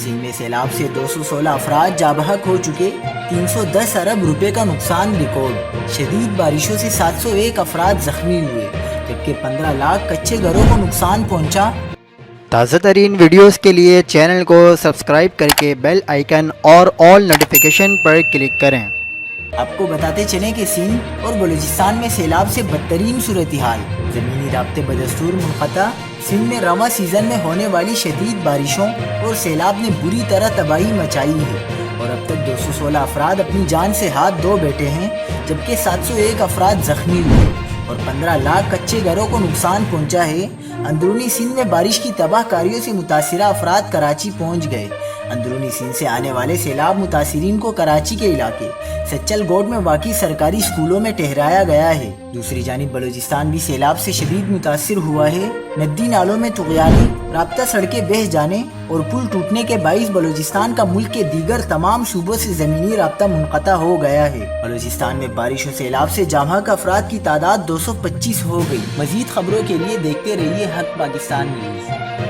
سندھ میں سیلاب سے 216 افراد جاں بحق ہو چکے، 310 ارب روپے کا نقصان ریکارڈ۔ شدید بارشوں سے 701 افراد زخمی ہوئے، جبکہ 15 لاکھ کچے گھروں کو نقصان پہنچا۔ تازہ ترین ویڈیوز کے لیے چینل کو سبسکرائب کر کے بیل آئیکن اور آل نوٹیفیکیشن پر کلک کریں۔ آپ کو بتاتے چلیں کہ سندھ اور بلوچستان میں سیلاب سے بدترین صورتحال، زمینی رابطے بدستور منقطع۔ سندھ میں رواں سیزن میں ہونے والی شدید بارشوں اور سیلاب نے بری طرح تباہی مچائی ہے، اور اب تک 216 افراد اپنی جان سے ہاتھ دھو بیٹھے ہیں، جبکہ 701 افراد زخمی ہوئے اور 15 لاکھ کچے گھروں کو نقصان پہنچا ہے۔ اندرونی سندھ میں بارش کی تباہ کاریوں سے متاثرہ افراد کراچی پہنچ گئے۔ اندرونی سندھ سے آنے والے سیلاب متاثرین کو کراچی کے علاقے سچل گوڈ میں واقع سرکاری اسکولوں میں ٹھہرایا گیا ہے۔ دوسری جانب بلوچستان بھی سیلاب سے شدید متاثر ہوا ہے۔ ندی نالوں میں طغیانی، رابطہ سڑکیں بہہ جانے اور پل ٹوٹنے کے باعث بلوچستان کا ملک کے دیگر تمام صوبوں سے زمینی رابطہ منقطع ہو گیا ہے۔ بلوچستان میں بارش و سیلاب سے جاں بحق افراد کی تعداد 225 ہو گئی۔ مزید خبروں کے لیے دیکھتے رہیے حق پاکستان نیوز۔